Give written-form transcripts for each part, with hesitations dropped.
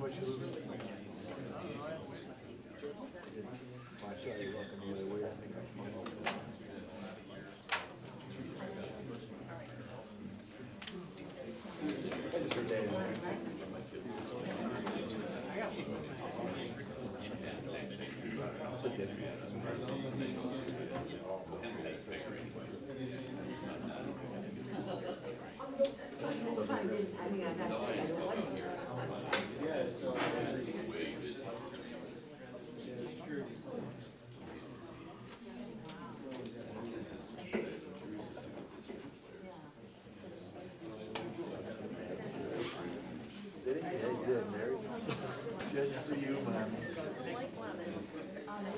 I saw you walking the other way, I think I came over. I just heard that. I'll sit there. That's fine, I mean, I'm not saying I don't want to. Yeah, so. Did he? Yeah, he did, Mary. Just for you, man.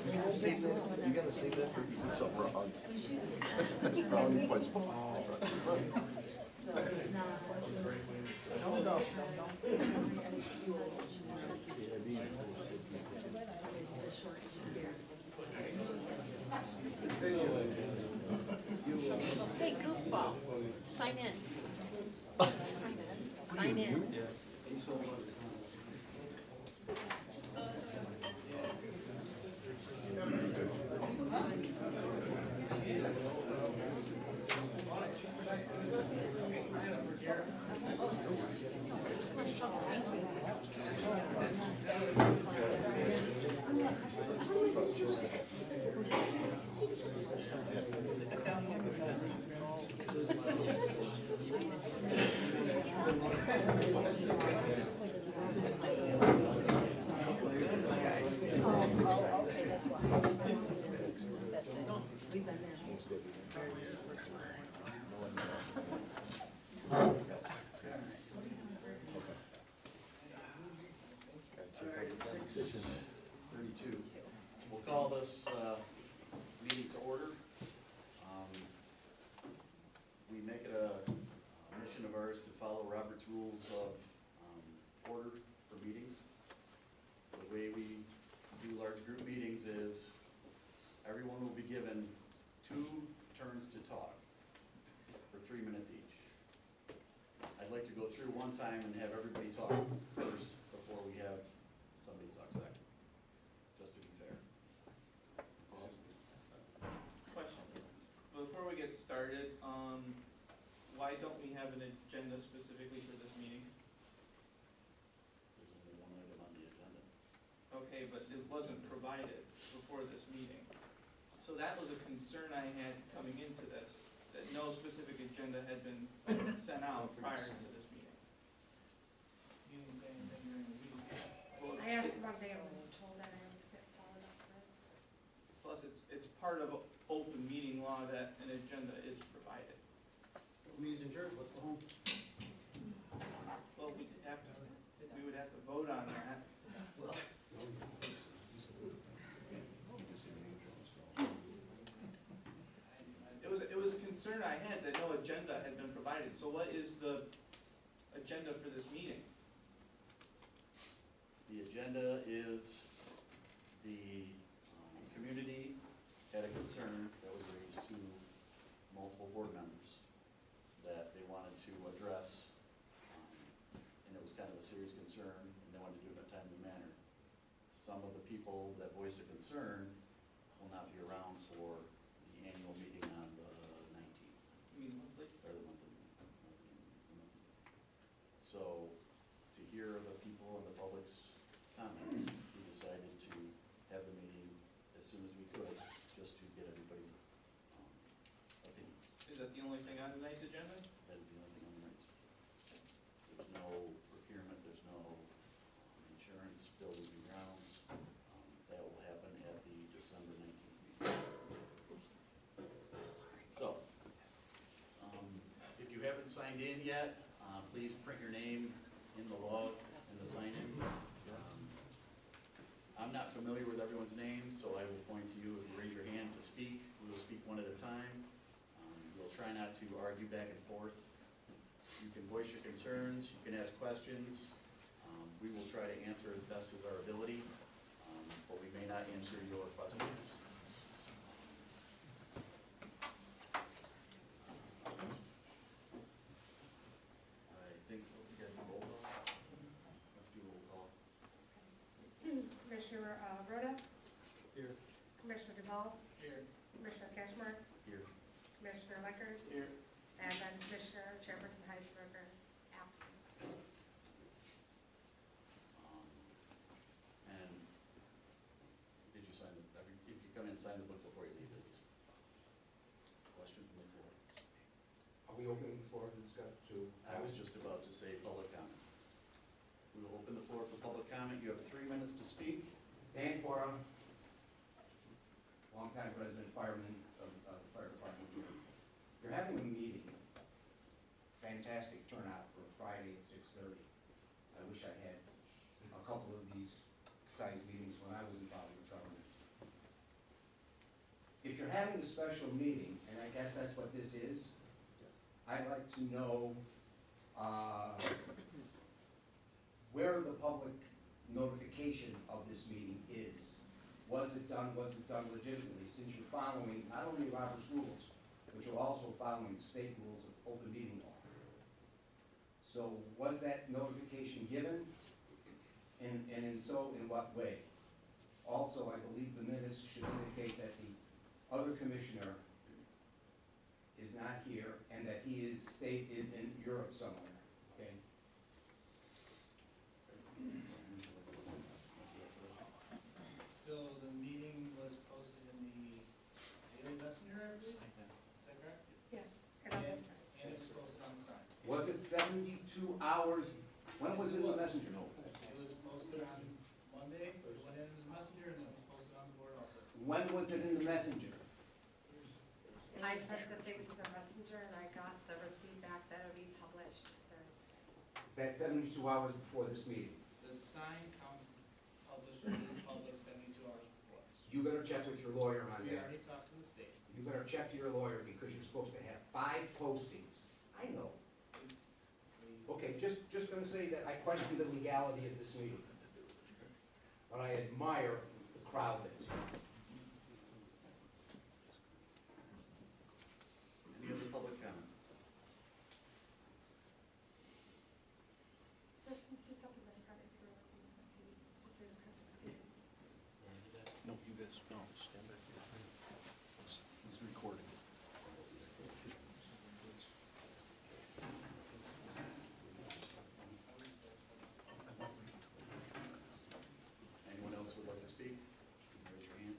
You gotta save this, you gotta save that for something wrong. Brownie points. So it's not. Hey, goofball, sign in. Sign in. Alright, 6:32. We'll call this meeting to order. We make it a mission of ours to follow Robert's Rules of Order for meetings. The way we do large group meetings is everyone will be given 2 turns to talk for 3 minutes each. I'd like to go through one time and have everybody talk first before we have somebody talk second, just to be fair. Question. Before we get started, why don't we have an agenda specifically for this meeting? There's only one item on the agenda. Okay, but it wasn't provided before this meeting. So that was a concern I had coming into this, that no specific agenda had been sent out prior to this meeting. You didn't say anything during the meeting. Well, I asked about day, I was told that I would get followed up with. Plus, it's part of open meeting law that an agenda is provided. Means adjourned, let's go home. Well, we would have to vote on that. It was a concern I had that no agenda had been provided. So what is the agenda for this meeting? The agenda is the community had a concern that was raised to multiple board members that they wanted to address, and it was kind of a serious concern, and they wanted to do it in a timely manner. Some of the people that voiced a concern will not be around for the annual meeting on the 19th, You mean monthly? or the monthly. So, to hear the people and the public's comments, we decided to have the meeting as soon as we could, just to get everybody's opinions. Is that the only thing on tonight's agenda? That is the only thing on the night's. There's no procurement, there's no insurance, buildings and grounds. That will happen at the December 19th meeting. So, if you haven't signed in yet, please print your name in the log, in the sign-in. I'm not familiar with everyone's name, so I will point to you. If you raise your hand to speak, we will speak one at a time. We'll try not to argue back and forth. You can voice your concerns, you can ask questions. We will try to answer as best as our ability, but we may not answer your questions. I think we got a roll call. Let's do a roll call. Commissioner Rhoda, Here. Commissioner Duval, Here. Commissioner Cashmore, Here. Commissioner Leckers, Here. and then Commissioner Chairperson Heisenberger, absent. And did you sign if you come in, sign the book before you leave, please. Question from the floor. Are we opening the floor to discuss to? I was just about to say public comment. We will open the floor for public comment. You have 3 minutes to speak. Dan Cora, longtime resident fireman of the fire department here. You're having a meeting, fantastic turnout for a Friday at 6:30. I wish I had a couple of these size meetings when I was involved with government. If you're having a special meeting, and I guess that's what this is, I'd like to know where the public notification of this meeting is. Was it done legitimately, since you're following not only Robert's rules, but you're also following the state rules of open meeting law? So was that notification given, and in what way? Also, I believe the minutes should indicate that the other commissioner is not here, and that he is stated in Europe somewhere, okay? So the meeting was posted in the Daily Messenger, I believe? Is that correct? Yeah. And on this side. And it's posted on the sign. Was it 72 hours? When was it in the messenger? It was posted on Monday, it went in the messenger, and then it was posted on the board also. When was it in the messenger? I sent the thing to the messenger and I got the receipt back that it'll be published Thursday. Is that 72 hours before this meeting? The sign counts as published to the public 72 hours before. You better check with your lawyer on We that. already talked to the state. You better check to your lawyer, because you're supposed to have 5 postings. I know. We- Okay, just gonna say that I question the legality of this meeting. But I admire the crowd that's here. Any other public comment? There's some seats up in the front if you're looking for seats, just so you don't have to scoot. No, you guys, no, stand back here. He's recording. Anyone else would like to speak? Raise your hand.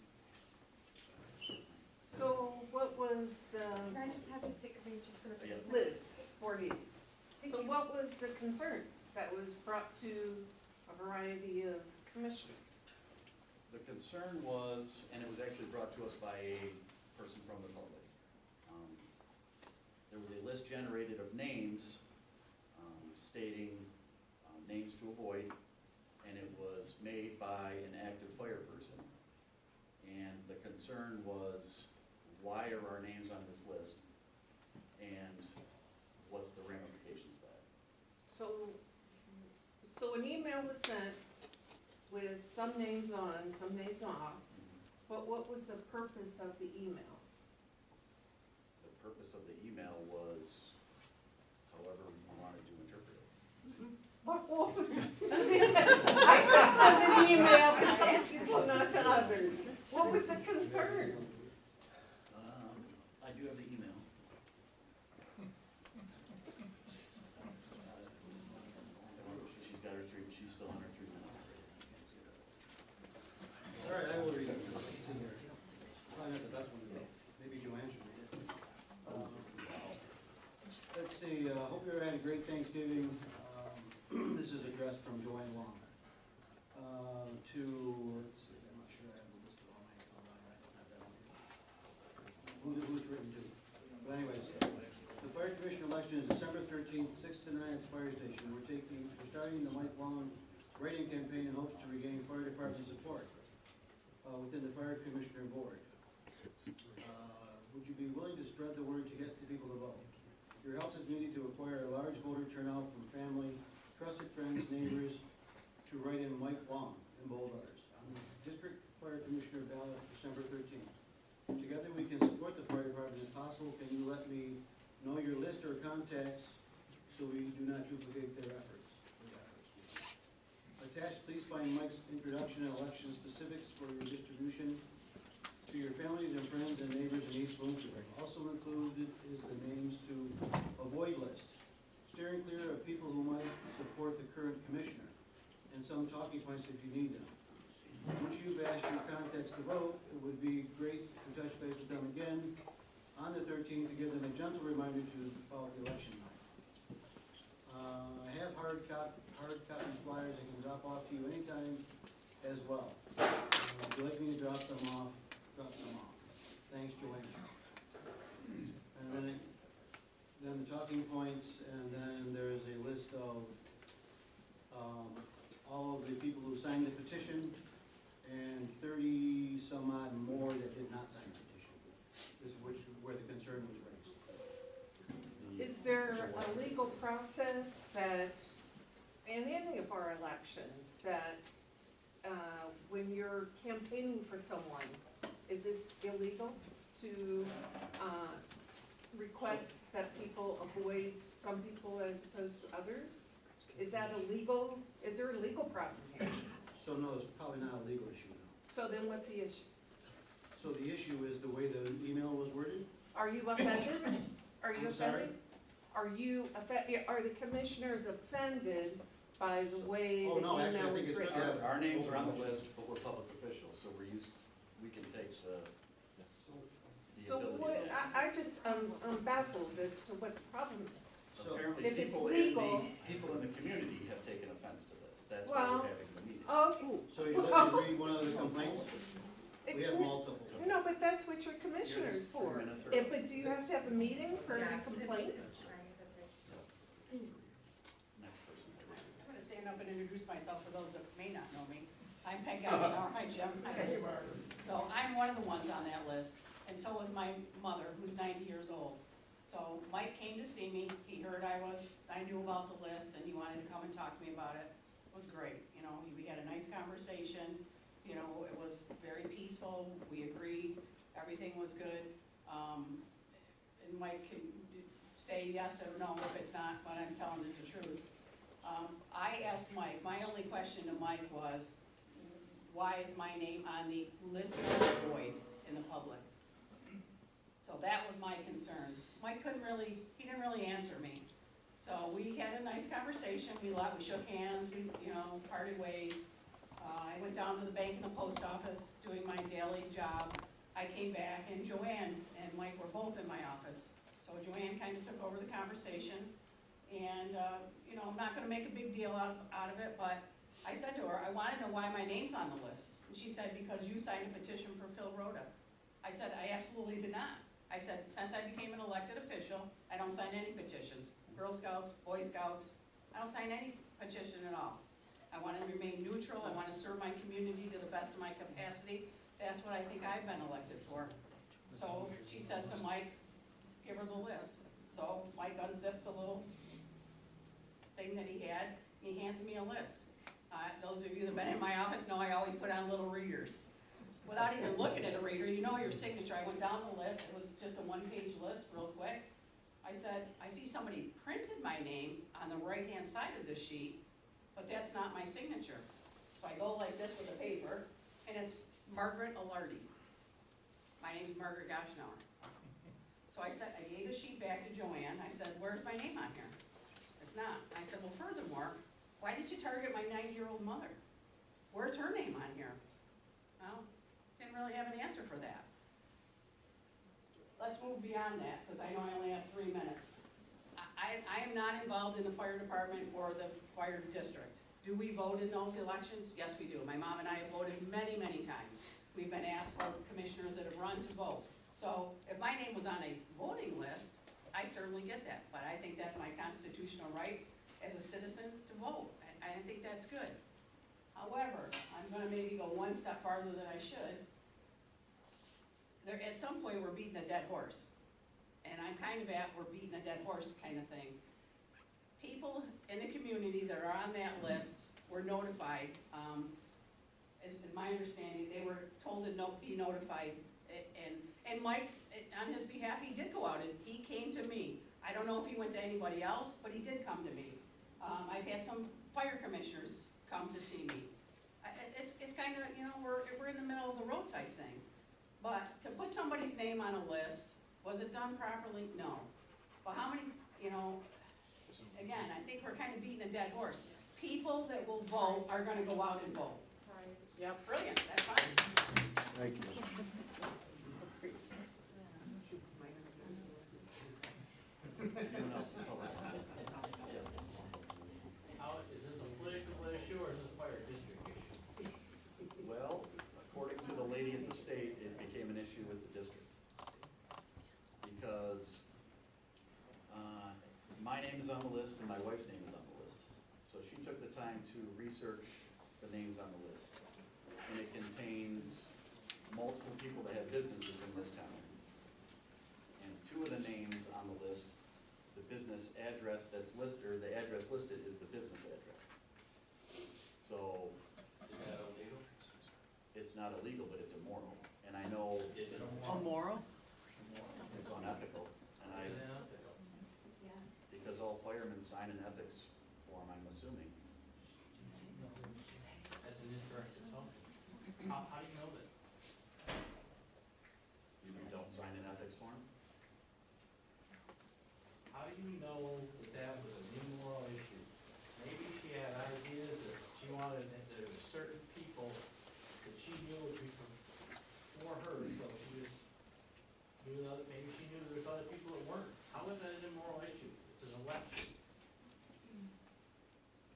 So what was Can the, I just have you say, I mean, just for the. Yeah. Liz, Voorhees, so Thank you. what was the concern that was brought to a variety of commissioners? The concern was, and it was actually brought to us by a person from the public. There was a list generated of names stating names to avoid, and it was made by an active fire person. And the concern was, why are our names on this list? And what's the ramifications of that? So an email was sent with some names on, some names off, but what was the purpose of the email? The purpose of the email was however you wanted to interpret it. What was, I could send an email to some people, not to others. What was the concern? I do have the email. She's got her she's still on her 3 minutes. All right, I will read it. It's in there. Probably not the best one to go. Maybe Joanne should read it. Let's see, hope you had a great Thanksgiving. This is addressed from Joanne Long. Let's see, I'm not sure I have the list of all my, I don't have that one here. Who's written to? But anyways, the fire commission election is December 13th, 6 to 9 at the fire station. We're starting the Mike Long writing campaign in hopes to regain fire department support within the fire commissioner board. Would you be willing to spread the word to get the people to vote? Your help is needed to acquire a large voter turnout from family, trusted friends, neighbors, to write in Mike Long, in bold letters, on the district fire commissioner ballot, December 13th. Together we can support the fire department if possible. Can you let me know your list or contacts so we do not duplicate their efforts? Attached, please find Mike's introduction and election specifics for your distribution to your families and friends and neighbors in East Bloomfield. Also included is the names to avoid list, steering clear of people who might support the current commissioner, and some talking points if you need them. Once you've asked your contacts to vote, it would be great to touch base with them again on the 13th to give them a gentle reminder to follow the election night. I have hard copy flyers I can drop off to you anytime as well. If you'd like me to drop them off, drop them off. Thanks, Joanne. And then the talking points, and then there's a list of all of the people who signed the petition, and 30 some odd more that did not sign the petition, where the concern was raised. Is there a legal process that, in any of our elections, that when you're campaigning for someone, is this illegal to request that people avoid some people as opposed to others? Is that illegal? Is there a legal problem here? So no, it's probably not a legal issue, no. So then what's the issue? So the issue is the way the email was worded? Are you offended? Are you I'm sorry? offended? Are the commissioners offended by the way Oh, the no, actually, I email think was it's written? good. Our names are on the list, but we're public officials, so we can take the So ability. what, I'm baffled as to what the problem is. So- Apparently, If it's people legal- people in the community have taken offense to this. That's why Well, we're having the meeting. Oh, So you'd like me to read one of the complaints? We have it- multiple. no, but that's what your commissioner's for. 3 minutes early. But do you have to have a meeting for Yeah, the it's- complaint? it's trying to- Next person. I'm gonna stand up and introduce myself for those that may not know me. I'm Peg Gosnauer. Hi, Jim. So I'm one of the ones on that list, and so was my mother, who's 90 years old. So Mike came to see me, he heard I knew about the list, and he wanted to come and talk to me about it. It was great, you know, we had a nice conversation, you know, it was very peaceful, we agreed, everything was good. And Mike can say yes or no if it's not what I'm telling is the truth. I asked Mike, my only question to Mike was, why is my name on the list of void in the public? So that was my concern. Mike he didn't really answer me. So we had a nice conversation, we shook hands, we, parted ways. I went down to the bank and the post office doing my daily job. I came back and Joanne and Mike were both in my office. So Joanne kind of took over the conversation. And, I'm not gonna make a big deal out of it, but I said to her, I wanna know why my name's on the list. And she said, because you signed a petition for Phil Rhoda. I said, I absolutely did not. I said, since I became an elected official, I don't sign any petitions. Girl Scouts, Boy Scouts, I don't sign any petition at all. I wanna remain neutral, I wanna serve my community to the best of my capacity. That's what I think I've been elected for. So she says to Mike, give her the list. So Mike unzips a little thing that he had, and he hands me a list. Those of you that have been in my office know I always put on little readers. Without even looking at a reader, you know your signature. I went down the list, it was just a one-page list, real quick. I said, I see somebody printed my name on the right-hand side of this sheet, but that's not my signature. So I go like this with the paper, and it's Margaret Alardi. My name's Margaret Gosnauer. So I said, I gave the sheet back to Joanne, I said, where's my name on here? It's not. I said, well, furthermore, why did you target my 90-year-old mother? Where's her name on here? Well, didn't really have an answer for that. Let's move beyond that, because I know I only have 3 minutes. I am not involved in the fire department or the fire district. Do we vote in those elections? Yes, we do. My mom and I have voted many, many times. We've been asked for commissioners that have run to vote. So if my name was on a voting list, I certainly get that, but I think that's my constitutional right as a citizen to vote. I think that's good. However, I'm gonna maybe go one step farther than I should. At some point, we're beating a dead horse. And I'm kind of at, we're beating a dead horse kind of thing. People in the community that are on that list were notified, is my understanding, they were told to be notified. And Mike, on his behalf, he did go out and he came to me. I don't know if he went to anybody else, but he did come to me. I've had some fire commissioners come to see me. It's kind of, you know, we're in the middle of the road type thing. But to put somebody's name on a list, was it done properly? No. But how many, you know, again, I think we're kind of beating a dead horse. People that will vote are gonna go out and vote. Sorry. Yep, brilliant, that's fine. Thank you. Anyone else in public? Yes. How, is this a political issue or is this a fire district issue? Well, according to the lady at the state, it became an issue with the district. Because, my name is on the list and my wife's name is on the list. So she took the time to research the names on the list. And it contains multiple people that have businesses in this town. And two of the names on the list, the business address that's listed, or the address listed is the business address. So, Is that illegal? it's not illegal, but it's immoral. And I know Is it Moral? it's unethical, and I, Is it unethical? because all firemen sign an ethics form, I'm assuming. That's an interesting assumption. How do you know that? You don't sign an ethics form? How do you know that that was an immoral issue? Maybe she had ideas that she wanted, that there were certain people that she knew would be for her, so she just knew that, maybe she knew there was other people that weren't. How is that an immoral issue? It's an election.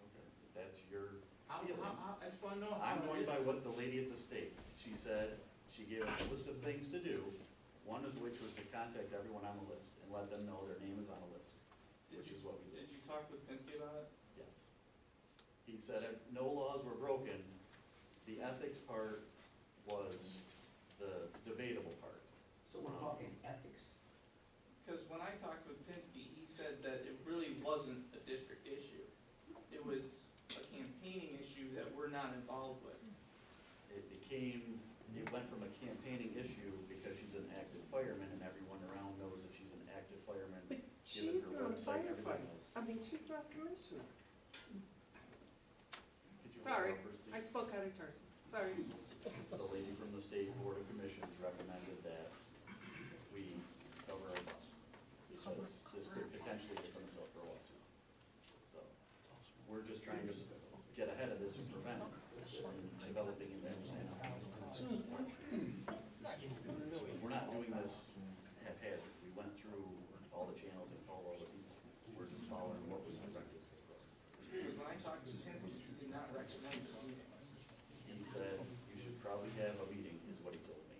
Okay, that's your feelings. I just wanna know how. I'm going it is. by what the lady at the state, she said, she gave us a list of things to do, one of which was to contact everyone on the list and let them know their name is on the list, which is what we did. Did you talk with Penske about it? Yes. He said if no laws were broken, the ethics part was the debatable part. So we're talking ethics. Because when I talked with Penske, he said that it really wasn't a district issue. It was a campaigning issue that we're not involved with. It went from a campaigning issue because she's an active fireman and everyone around knows that she's an active fireman. But given she's her not a website and everything firefighter. else. I mean, she's not a commissioner. Could you Sorry, hold up, I please? spoke out of turn. Sorry. The lady from the State Board of Commissions recommended that we cover our butts. Because this could potentially open us up for a lawsuit. So, we're just trying to get ahead of this and prevent it from developing into anything else. We're not doing this haphazard. We went through all the channels and called all the people. We're just following what was directed to us. Because when I talked to Penske, he did not recommend this meeting. He said, you should probably have a meeting, is what he told me.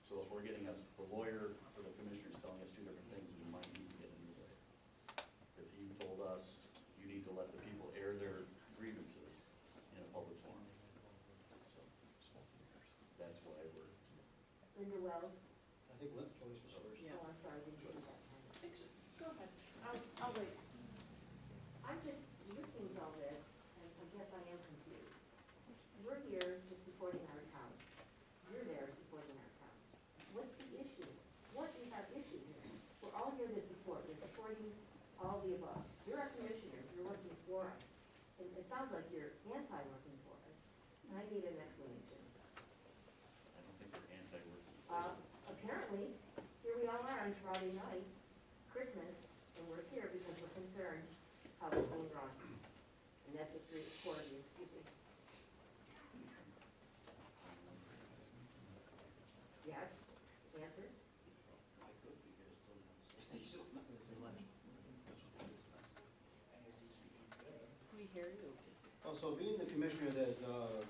So if we're getting us, the lawyer for the commissioners telling us two different things, we might need to get a new lawyer. Because he told us, you need to let the people air their grievances in a public forum. So, that's why we're, Linda Wells. I think Joyce was first. Oh, I'm sorry, didn't see that. Go ahead. I'll wait. I'm just listening to all this, and I guess I am confused. We're here just supporting our town. You're there supporting our town. What's the issue? What is our issue here? We're all here to support. We're supporting all the above. You're our commissioners. You're working for us. And it sounds like you're anti-working for us. And I need an explanation. I don't think we're anti-working. Apparently, here we all are on Friday night, Christmas, and we're here because we're concerned how it's being run. And that's the core of the excuse me. Yes, answers? I could because I'm not gonna say much. We hear you. Oh, so being the commissioner that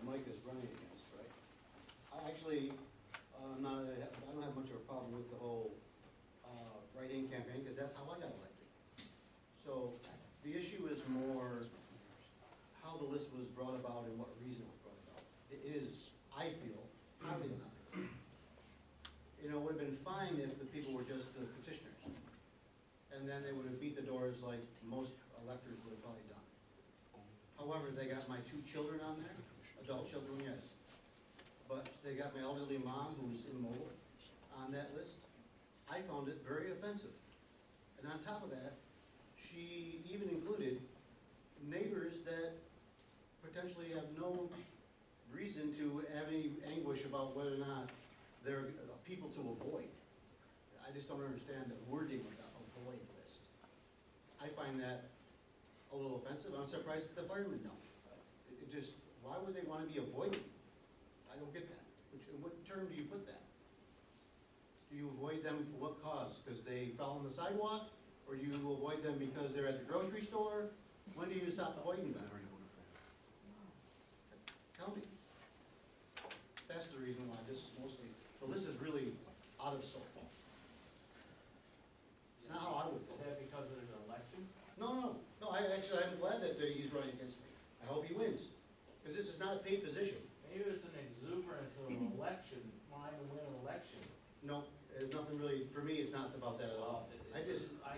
Mike is running against, right? I actually, I don't have much of a problem with the whole write-in campaign, because that's how I got elected. So the issue is more how the list was brought about and what reason it was brought about. It is, I feel, highly unethical. You know, it would have been fine if the people were just the petitioners. And then they would have beat the doors like most electors would have probably done. However, they got my two children on there, adult children, yes. But they got my elderly mom, who's immobile, on that list. I found it very offensive. And on top of that, she even included neighbors that potentially have no reason to have any anguish about whether or not they're people to avoid. I just don't understand the wording of the avoid list. I find that a little offensive. I'm surprised that the firemen don't. It just, why would they wanna be avoided? I don't get that. In what term do you put that? Do you avoid them for what cause? Because they fell on the sidewalk? Or do you avoid them because they're at the grocery store? When do you stop avoiding them? Tell me. That's the reason why this is mostly, the list is really out of sort. It's not how I would Is vote. that because of an election? No, I'm glad that he's running against me. I hope he wins, because this is not a paid position. Maybe it's an exuberance of an election, wanting to win an election. No, there's nothing really, for me, it's not about that at all. I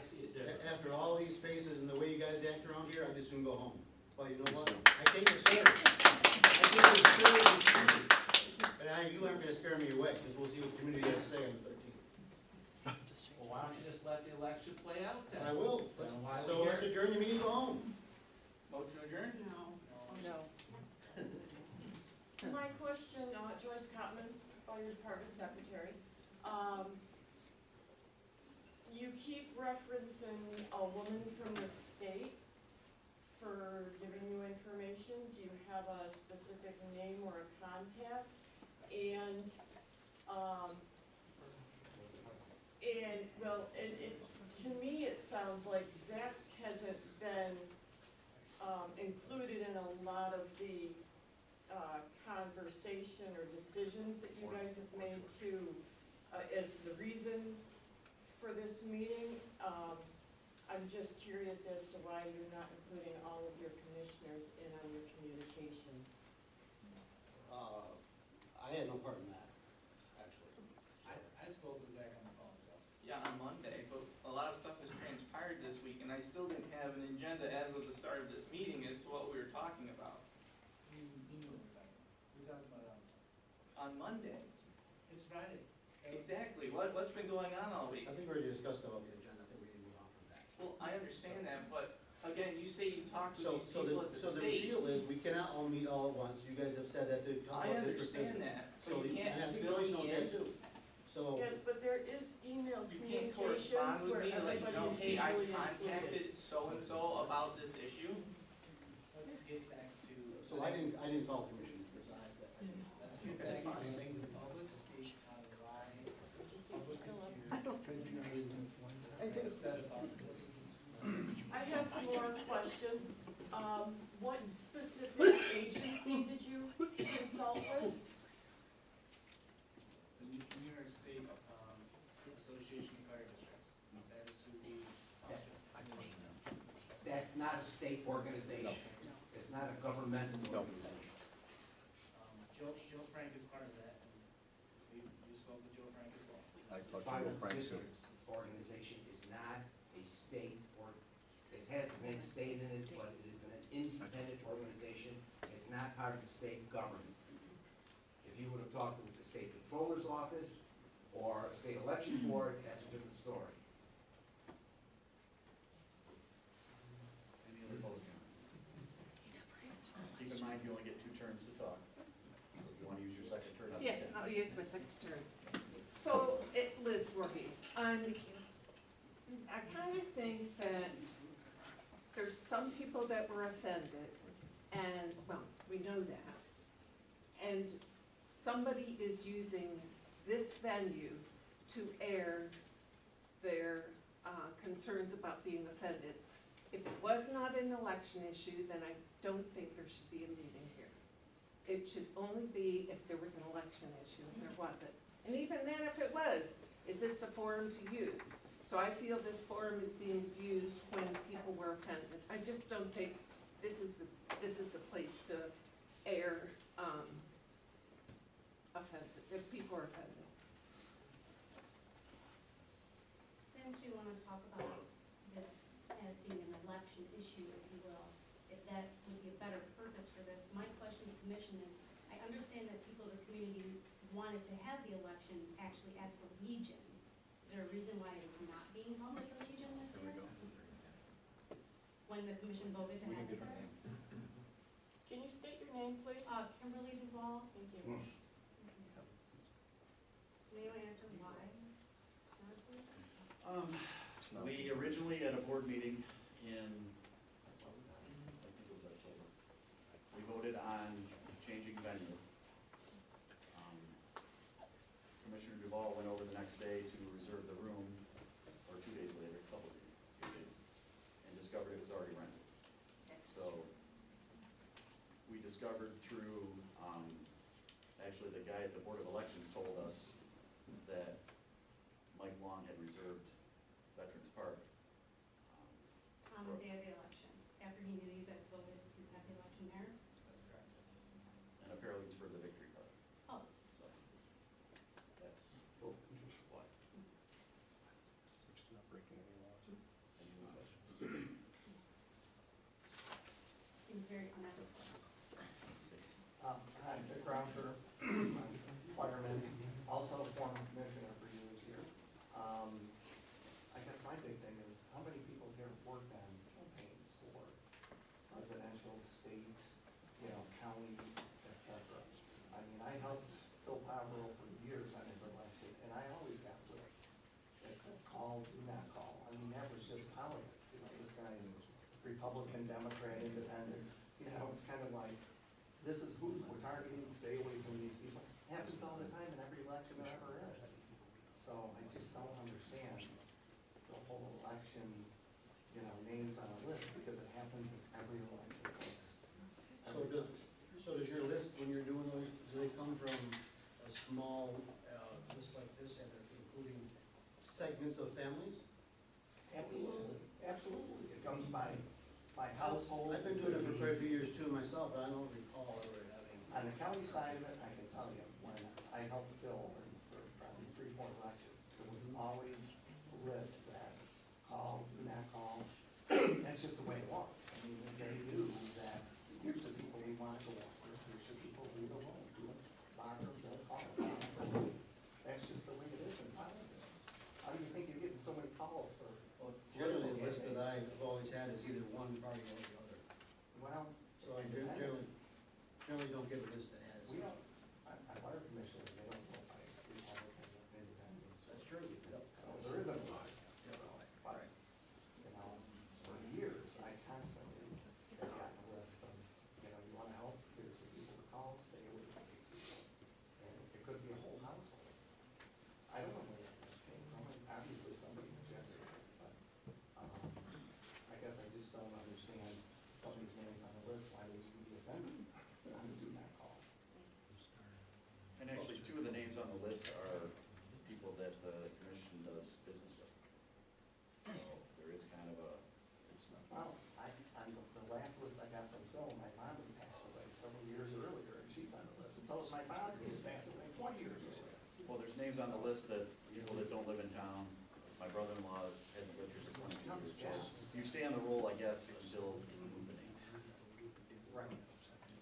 see it different. After all these faces and the way you guys act around here, I just soon go home. But you know what? I take it serious. I take it seriously. And you aren't gonna scare me away, because we'll see what the community has to say on the 13th. Well, why don't you just let the election play out then? I will. Then why are we So let's here? adjourn the meeting, go home. Motion to adjourn? No. No. My question, Joyce Cotman, Fire Department Secretary. You keep referencing a woman from the state for giving you information. Do you have a specific name or a contact? And, well, to me, it sounds like Zach hasn't been, included in a lot of the, conversation or decisions that you guys have made to, as to the reason for this meeting. I'm just curious as to why you're not including all of your commissioners in on your communications. I had no part in that, actually. I spoke with Zach on the phone, so. Yeah, on Monday, but a lot of stuff has transpired this week, and I still didn't have an agenda as of the start of this meeting as to what we were talking about. He knew what we were talking about. We talked about it On on Monday. It's Friday. Exactly, what's been going on all week? I think we already discussed about the agenda, I think we can move on from that. Well, I understand that, but again, you say you talked to these So people at the the state. deal is, we cannot all meet all at once. You guys have said that to talk I about district business. understand that, So but you can't and I think fill Joyce me knows in. that too. So, Yes, but there is email You can't communications correspond with where me, like, everybody no, is hey, I usually included. contacted so-and-so about this issue. Let's get back to. so I didn't call the commission because Let's get back to letting the public speak on why public is here. I think upset about this. I have some more questions. What specific agency did you consult with? The New York State Association of Fire Districts. That is who we. That's not a state organization. It's not a governmental organization. Joe Frank is part of that, and you spoke with Joe Frank as well. The Fire Districts organization is not a state it has the name state in it, but it is an independent organization. It's not part of the state government. If you would have talked with the state controller's office or a state election board, that's a different story. Any other public comment? Keep in mind, you only get 2 turns to talk. So if you want to use your second turn, that's okay. Yeah, I'll use my second turn. So, Liz Voorhees, I kind of think that there's some people that were offended, and, well, we know that. And somebody is using this venue to air their concerns about being offended. If it was not an election issue, then I don't think there should be a meeting here. It should only be if there was an election issue, and there wasn't. And even then, if it was, is this a forum to use? So I feel this forum is being used when people were offended. I just don't think this is the place to air offenses, if people are offended. Since we want to talk about this as being an election issue, if you will, if that would be a better purpose for this, my question to the commission is, I understand that people in the community wanted to have the election actually at the Legion. Is there a reason why it's not being held at the Legion this year? When the commission voted to have it there? Can you state name, please? Kimberly Duval. Thank you. May I answer why? We originally, at a board meeting in, I think it was October, we voted on changing venue. Commissioner Duval went over the next day to reserve the room, or 2 days later, a couple of days, 3 days, and discovered it was already rented. So we discovered through, actually the guy at the Board of Elections told us that Mike Long had reserved Veterans Park. On the day of the election, after he knew you guys voted to have the election there? That's correct, yes. And apparently it's for the Victory Park. Oh. So that's Which is not breaking any laws. any new questions. Seems very unethical. Hi, Dick Rauscher, fireman, also a former commissioner for years here. I guess my big thing is, how many people here have worked on campaigns for presidential, state, county, et cetera? I mean, I helped Phil Pavero for years on his election, and I always got lists. It's call, do not call. I mean, that was just politics, this guy's Republican, Democrat, Independent, it's kind of like, this is who we're targeting, stay away from these people. Happens all the time in every election there ever is. So I just don't understand the whole election, names on a list, because it happens in every election, folks. So does your list, when you're doing those, do they come from a small, list like this, and they're including segments of families? Absolutely, absolutely. It comes by household. I've been doing it for quite a few years too myself, but I don't recall ever having. On the county side of it, I can tell you, when I helped Phil for probably 3-4 elections, there was always lists that call, do not call. That's just the way it was. I mean, they knew that here's the people we want to go after, here's the people we don't want to bother, don't call. That's just the way it is in politics. How do you think you're getting so many calls for? Well, generally, the list that I've always had is either one party or the other. Well, So I generally don't get a list that has. we don't, on water commissioners, they don't go by Republican or independents. That's true. Yep. So there isn't a lot. So, but, for years, I constantly have gotten a list of, you wanna help, here's the people to call, stay away from these people. And it could be a whole household. I don't know where that list came from, and obviously somebody generated it, but, I guess I just don't understand somebody's names on the list, why they would be offended on the do not call. And actually, 2 of the names on the list are people that the commission does business with. So there is kind of a, Well, on the last list I got from Phil, my mom had passed away several years earlier, and she's on the list, and so is my father, who was passed away 20 years earlier. well, there's names on the list that people that don't live in town. My brother-in-law hasn't lived here for 22 years. So you stay on the roll, I guess, until you move the name. Right.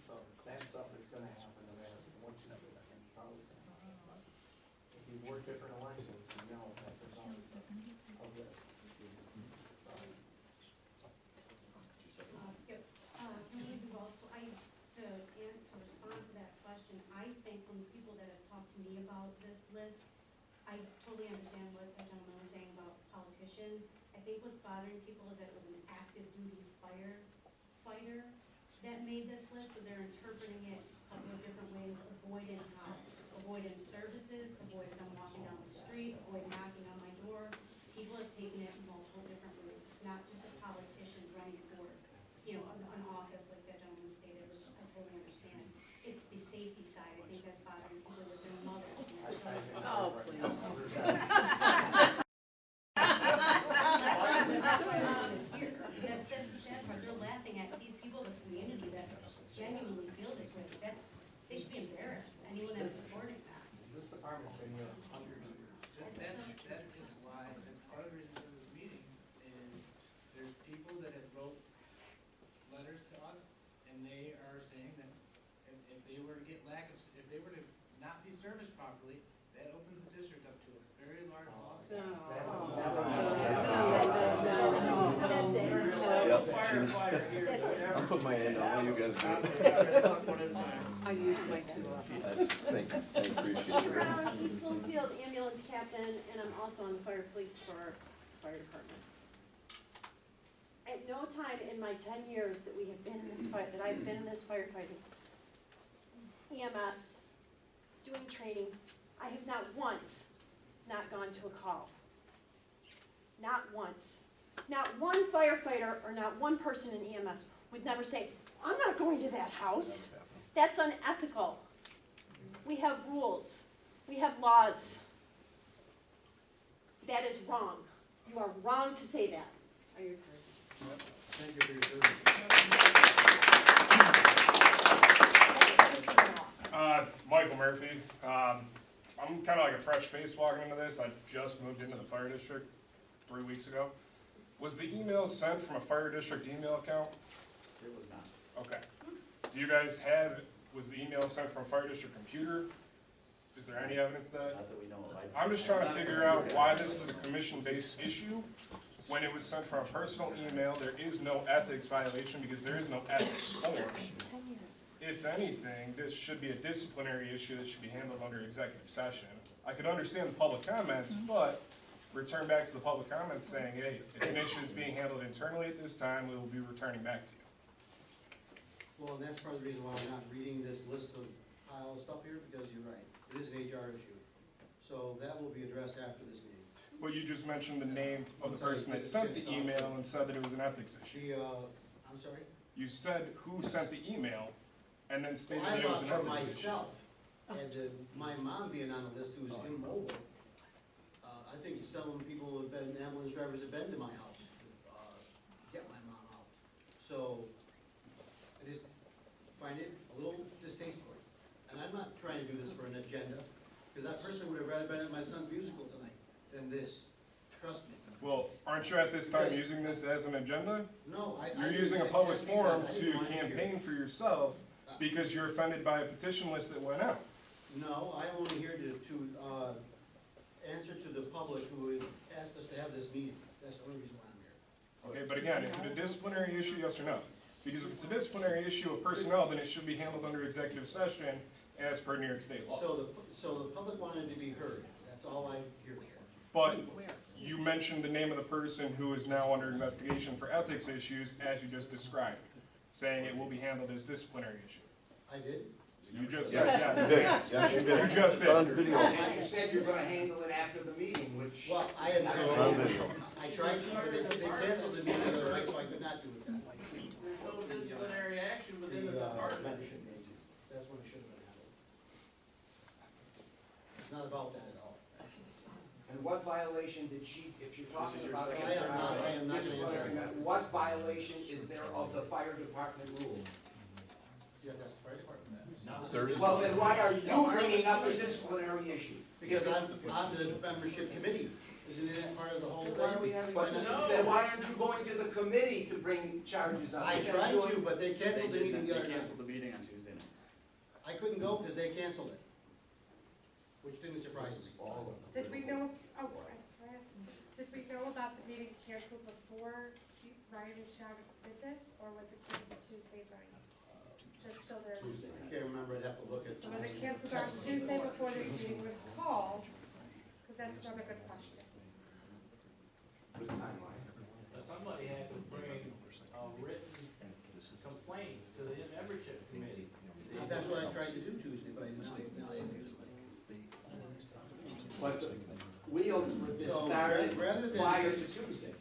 So that stuff is gonna happen no matter what you do, it's always gonna happen. But if you work different elections, you know that there's always a list. So, Yep. Kimberly Duval, so to respond to that question, I think from the people that have talked to me about this list, I totally understand what the gentleman was saying about politicians. I think what's bothering people is that it was an active duty fighter that made this list, so they're interpreting it a couple of different ways, avoiding services, avoid as I'm walking down the street, avoid knocking on my door. People have taken it multiple different ways. It's not just a politician running for, an office like that gentleman stated, which I totally understand. It's the safety side, I think that's bothering people with their mothers and their children. Oh, please. That's why everyone is here. That's the sad part. They're laughing at these people, the community that genuinely feel this way. They should be embarrassed, anyone that's supporting that. this department's been here 100 years. That is why, that's part of the reason for this meeting, is there's people that have wrote letters to us, and they are saying that if they were to get if they were to not be serviced properly, that opens the district up to a very large lawsuit. That's it. Fire here. put my hand out, you guys do it. Talk one at a time. I used my two up. Thank, I appreciate Chief it. Brown, East Bloomfield ambulance captain, and I'm also on the fire police for fire department. At no time in my 10 years that we have been in this fight, that I've been in this firefighting, EMS, doing training, I have not once not gone to a call. Not once. Not one firefighter or not one person in EMS would never say, I'm not going to that house. That's unethical. We have rules. We have laws. That is wrong. You are wrong to say that. Are you heard? Thank you for your service. Michael Murphy. I'm kind of like a fresh face walking into this. I just moved into the fire district 3 weeks ago. Was the email sent from a fire district email account? It was not. Okay. Do you guys have, was the email sent from a fire district computer? Is there any evidence of that? Not that we know of. I'm just trying to figure out why this is a commission-based issue. When it was sent from a personal email, there is no ethics violation because there is no ethics form. If anything, this should be a disciplinary issue that should be handled under executive session. I could understand the public comments, but return back to the public comments saying, hey, it's an issue that's being handled internally at this time, we will be returning back to you. Well, and that's part of the reason why I'm not reading this list of pile of stuff here, because you're right, it is an HR issue. So that will be addressed after this meeting. Well, you just mentioned the name of the I'm sorry, person that it's sent the not- email and said that it was an ethics issue. I'm sorry? You said who sent the email and then stated Well, that I it was thought an for ethics issue. myself, and my mom being on the list who's immobile, I think some people have been, ambulance drivers have been to my house, get my mom out. So, I just find it a little distasteful. And I'm not trying to do this for an agenda, because that person would have rather been at my son's musical tonight than this, trust me. Well, aren't you at this time using this as an agenda? No, I. You're didn't using a ask public these forum guys. I to didn't want to hear. campaign for yourself because you're offended by a petition list that went out. No, I'm only here to answer to the public who asked us to have this meeting. That's the only reason why I'm here. Okay, but again, is it a disciplinary issue, yes or no? Because if it's a disciplinary issue of personnel, then it should be handled under executive session as per New York State law. So the public wanted to be heard. That's all I'm here for. But you mentioned the name of the person who is now under investigation for ethics issues as you just described, saying it will be handled as disciplinary issue. I did? You just said, Yes, you did. yeah. Yes, you did. You just It's on did. video. And you said you're gonna handle it after the meeting, which. Well, I had It's on video. I tried to, but they canceled the meeting the other night, so I could not do it then. There's no disciplinary action within the The department. membership meeting. That's when it should have been handled. It's not about that at all. And what violation did she, if you're talking about. I am not disciplinary, answering. what violation is there of the fire department rules? Yeah, that's the fire department. There is. Well, then why are you bringing up a disciplinary issue? Because I'm on the membership committee. Isn't that part of the whole Why are we thing? having? But then why aren't you going to the committee to bring charges up? I Instead of tried doing- to, but they They canceled the did meeting not- the other They night. canceled the meeting on Tuesday night. I couldn't go because they canceled it, which didn't surprise me. Did we know, oh, did we know about the meeting canceled before Ryan and Shad did this, or was it canceled Tuesday night? Just so there's, I can't remember, I'd have to look at. so was it canceled on Tuesday before this meeting was called? Because that's another good question. With timeline. But somebody had to bring a written complaint to the membership committee. That's what I tried to do Tuesday, but I didn't stay. But the wheels for this So, started rather than- prior to Tuesday.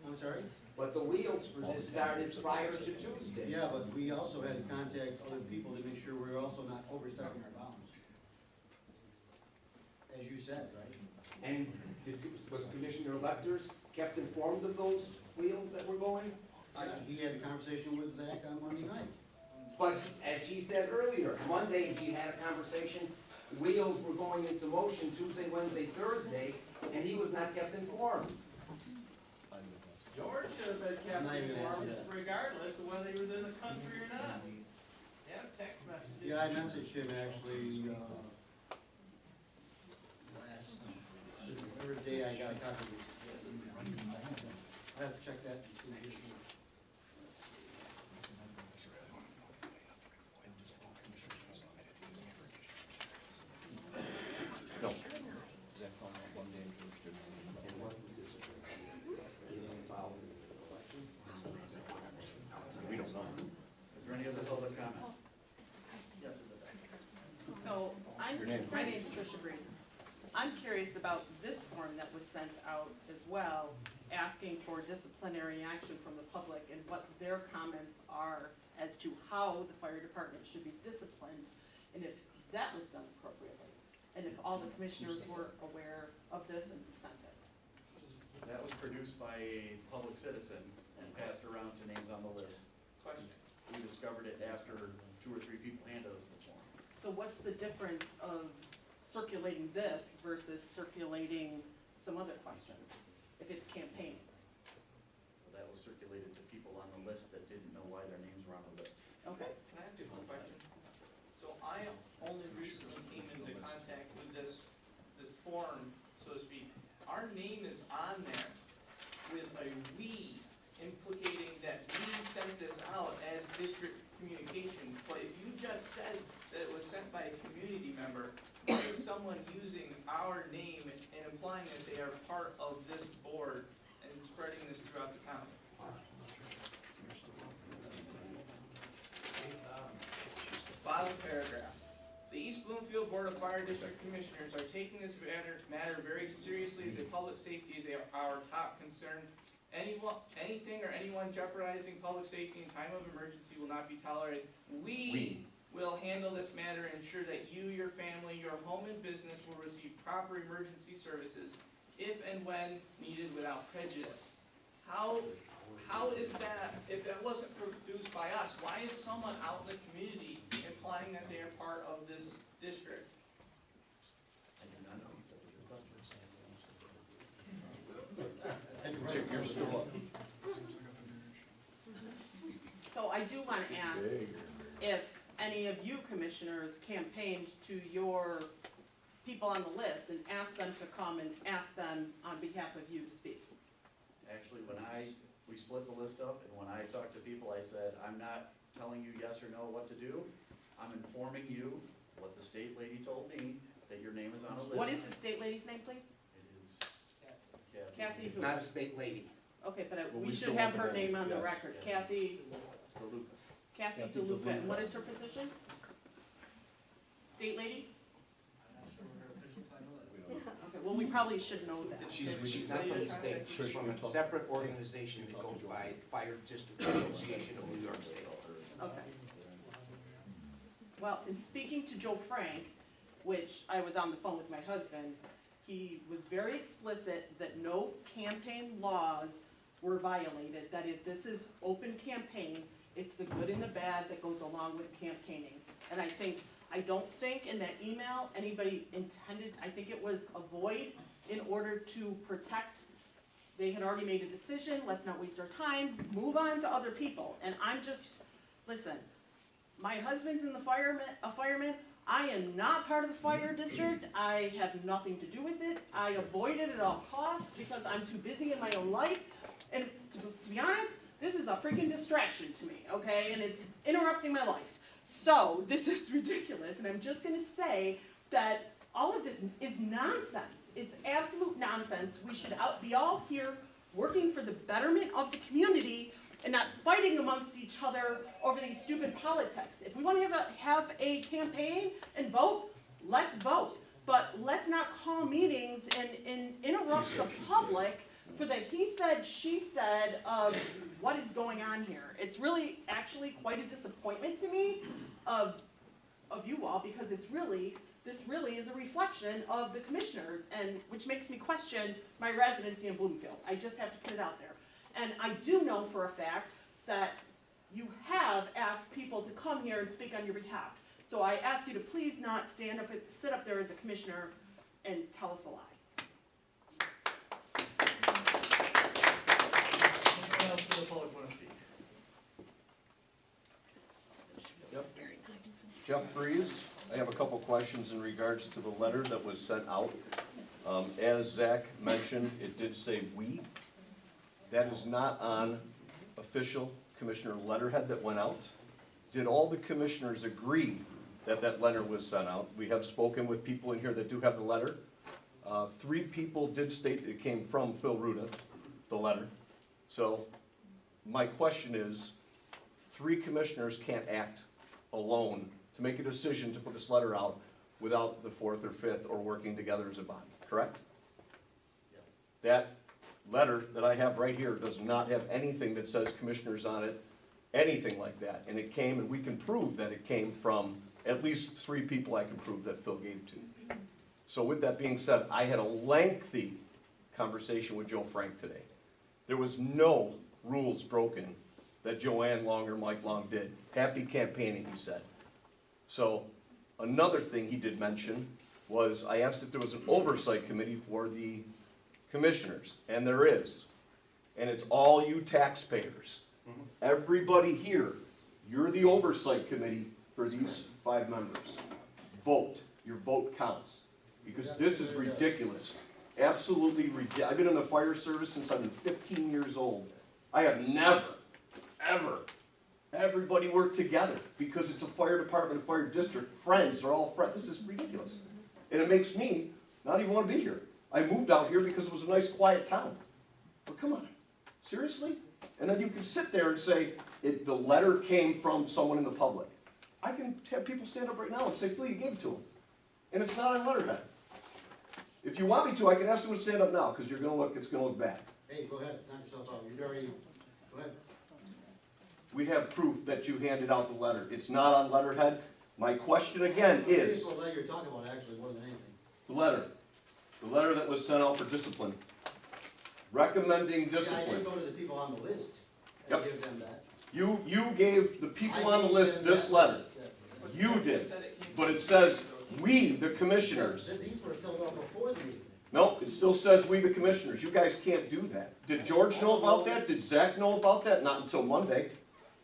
I'm sorry? But the wheels for this started prior to Tuesday. Yeah, but we also had to contact other people to make sure we're also not overstepping our bounds. As you said, right? And was Commissioner Lecters kept informed of those wheels that were going? He had a conversation with Zach on Monday night. But as he said earlier, Monday he had a conversation, wheels were going into motion Tuesday, Wednesday, Thursday, and he was not kept informed. George should have been I'm kept not even gonna informed answer that. regardless of whether he was in the country or not. Yeah, text messages. Yeah, I messaged him actually, last, Thursday, I got a copy of his email. I have to check that and see. Tricia Breeze. I'm curious about this form that was sent out as well, asking for disciplinary action from the public and what their comments are as to how the fire department should be disciplined, and if that was done appropriately, and if all the commissioners were aware of this and who sent it. That was produced by a public citizen and passed around to names on the list. Question. We discovered it after 2 or 3 people handed us the form. So what's the difference of circulating this versus circulating some other questions, if it's campaigning? That was circulated to people on the list that didn't know why their names were on the list. Okay. Can I ask you one question? So I only recently came into contact with this form, so to speak. Our name is on there with a "we," implicating that we sent this out as district communication. But if you just said that it was sent by a community member, why is someone using our name and implying that they are part of this board and spreading this throughout the county? Bottom paragraph. The East Bloomfield Board of Fire District Commissioners are taking this matter very seriously as a public safety is our top concern. Anything or anyone jeopardizing public safety in time of emergency will not be tolerated. We will handle this matter and ensure that you, your family, your home and business will receive proper emergency services if and when needed without prejudice. How is that, if that wasn't produced by us, why is someone out in the community implying that they are part of this district? I do not know. You're still up. So I do want to ask if any of you commissioners campaigned to your people on the list and asked them to come and ask them on behalf of you to speak. Actually, we split the list up, and when I talked to people, I said, I'm not telling you yes or no what to do. I'm informing you what the state lady told me, that your name is on a list. What is the state lady's name, please? It is Kathy It's who? not a state lady. Okay, but Well, we we should still have want her the name name, on the yes. record. Yeah. Kathy DeLuca. Kathy DeLuca, and what is her position? State lady? I'm not sure what her official title is. Okay, well, we probably should know that. She's not from the state, she's from a separate organization that goes by Fire District Association of New York State. Okay. Well, in speaking to Joe Frank, which I was on the phone with my husband, he was very explicit that no campaign laws were violated, that if this is open campaign, it's the good and the bad that goes along with campaigning. And I don't think in that email anybody intended, I think it was a void in order to protect. They had already made a decision, let's not waste our time, move on to other people. And I'm just, listen, my husband's a fireman, I am not part of the fire district, I have nothing to do with it, I avoid it at all costs because I'm too busy in my own life. And to be honest, this is a freaking distraction to me, okay? And it's interrupting my life. So this is ridiculous, and I'm just gonna say that all of this is nonsense. It's absolute nonsense. We should be all here working for the betterment of the community and not fighting amongst each other over these stupid politics. If we want to have a campaign and vote, let's vote. But let's not call meetings and interrupt the public for the he said, she said of what is going on here. It's really actually quite a disappointment to me of you all, because this really is a reflection of the commissioners, and which makes me question my residency in Bloomfield. I just have to put it out there. And I do know for a fact that you have asked people to come here and speak on your behalf. So I ask you to please not sit up there as a commissioner and tell us a lie. Anyone else from the public want to speak? Jeff Breeze, I have a couple questions in regards to the letter that was sent out. As Zach mentioned, it did say "we." That is not on official commissioner letterhead that went out. Did all the commissioners agree that that letter was sent out? We have spoken with people in here that do have the letter. 3 people did state it came from Phil Ruda, the letter. So my question is, 3 commissioners can't act alone to make a decision to put this letter out. without the fourth or fifth or working together as a body, correct? Yes. That letter that I have right here does not have anything that says commissioners on it, anything like that. And it came, and we can prove that it came from at least 3 people I can prove that Phil gave to. So with that being said, I had a lengthy conversation with Joe Frank today. There was no rules broken that Joanne Long or Mike Long did. Happy campaigning, he said. So another thing he did mention was I asked if there was an oversight committee for the commissioners, and there is. And it's all you taxpayers. Everybody here, you're the oversight committee for these 5 members. Vote. Your vote counts. Because this is ridiculous. Absolutely ridiculous. I've been in the fire service since I've been 15 years old. I have never, ever, everybody work together because it's a fire department, a fire district, friends, they're all friends. This is ridiculous. And it makes me not even want to be here. I moved out here because it was a nice, quiet town. But come on, seriously? And then you can sit there and say, the letter came from someone in the public. I can have people stand up right now and say, Phil, you gave it to them. And it's not on letterhead. If you want me to, I can ask them to stand up now, because it's gonna look bad. Hey, go ahead, knock yourself out, you've already, go ahead. We have proof that you handed out the letter. It's not on letterhead. My question again is, The letter you're talking about actually more than anything. the letter that was sent out for discipline, recommending Yeah, I discipline. didn't go to the people on the list and Yep. give them that. You gave the people I on the gave list them this that letter. list. You did. Said it came But from it says, so- we, the commissioners. These were filled out before the meeting. No, it still says we, the commissioners. You guys can't do that. Did George know about that? Did Zach know about that? Not until Monday.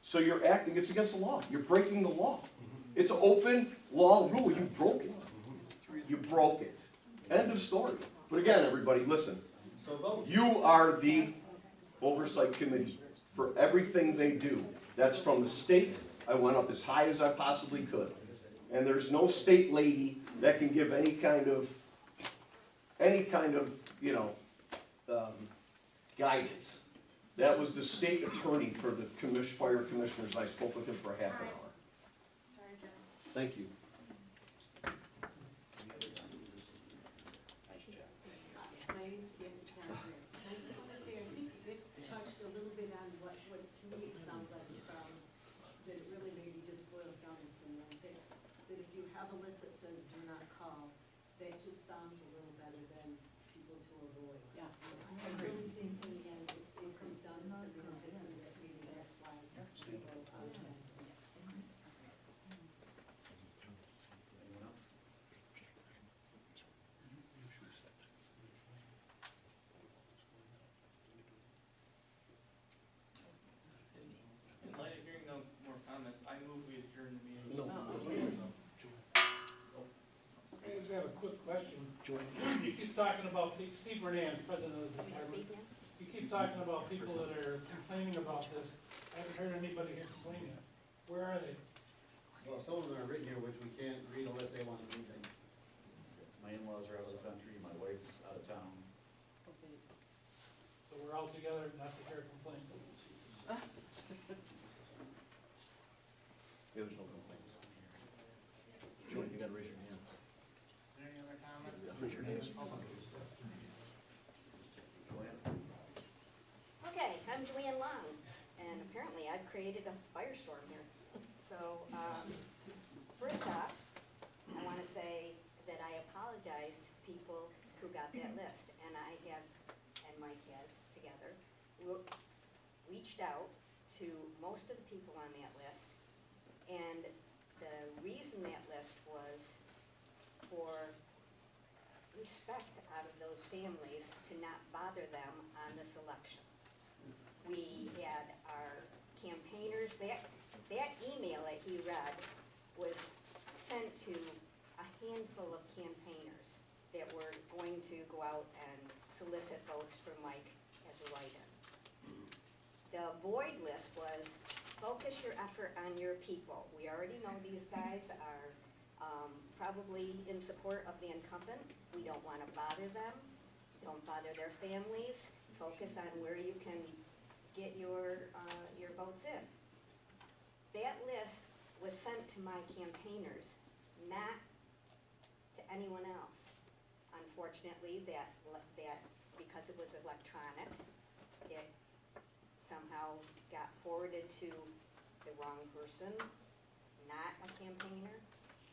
So you're acting, it's against the law. You're breaking the law. It's an open law rule. You broke it. You broke it. End of story. But again, everybody, listen. So vote. You are the oversight committee for everything they do. That's from the state. I went up as high as I possibly could. And there's no state lady that can give any kind of, guidance. That was the state attorney for the fire commissioners, and I spoke with him for a half an hour. Sorry, Jen. Thank you. My name's Candace Conrad. I just want to say, I think Vic touched a little bit on what to me it sounds like, that it really maybe just boils down to semantics. That if you have a list that says do not call, that just sounds a little better than people to avoid. Yes. I really think in the end, it comes down to semantics, and that maybe that's why people Anyone else? In light of hearing no more comments, I move we adjourn the meeting. No. I just have a quick question. You keep talking about, Steve Bernand, president of the department. You keep talking about people that are complaining about this. I haven't heard anybody here complain yet. Where are they? Well, some of them are written here, which we can't read unless they want to read them. My in-laws are out of the country, my wife's out of town. So we're all together, not to hear a complaint. There's no complaints. Joey, you gotta raise your hand. Any other comments? Raise your hand. Joanne? Okay, I'm Joanne Long, and apparently I've created a firestorm here. So, first off, I want to say that I apologize to people who got that list, and I have, and Mike has, together, reached out to most of the people on that list, and the reason that list was for respect out of those families to not bother them on this election. We had our campaigners, that email that he read was sent to a handful of campaigners that were going to go out and solicit votes for Mike as a write-in. The void list was focus your effort on your people. We already know these guys are probably in support of the incumbent. We don't want to bother them. Don't bother their families. Focus on where you can get your votes in. That list was sent to my campaigners, not anyone else. Unfortunately, that, because it was electronic, it somehow got forwarded to the wrong person, not a campaigner,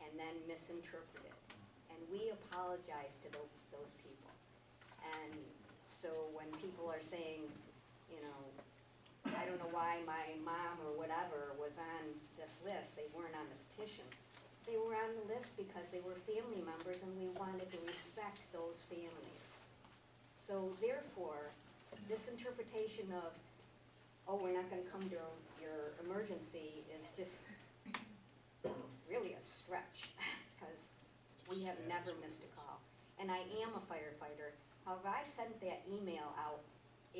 and then misinterpreted. And we apologize to those people. And so when people are saying, you know, I don't know why my mom or whatever was on this list, they weren't on the petition. They were on the list because they were family members and we wanted to respect those families. So therefore, this interpretation of, oh, we're not gonna come to your emergency is just really a stretch, because we have never missed a call. And I am a firefighter. However, I sent that email out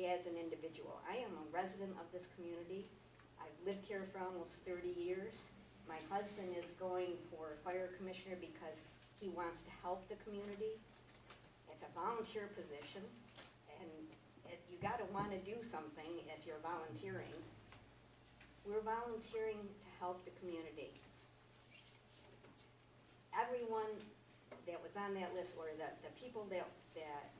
as an individual. I am a resident of this community. I've lived here for almost 30 years. My husband is going for fire commissioner because he wants to help the community. It's a volunteer position, and you gotta wanna do something if you're volunteering. We're volunteering to help the community. Everyone that was on that list, or the people that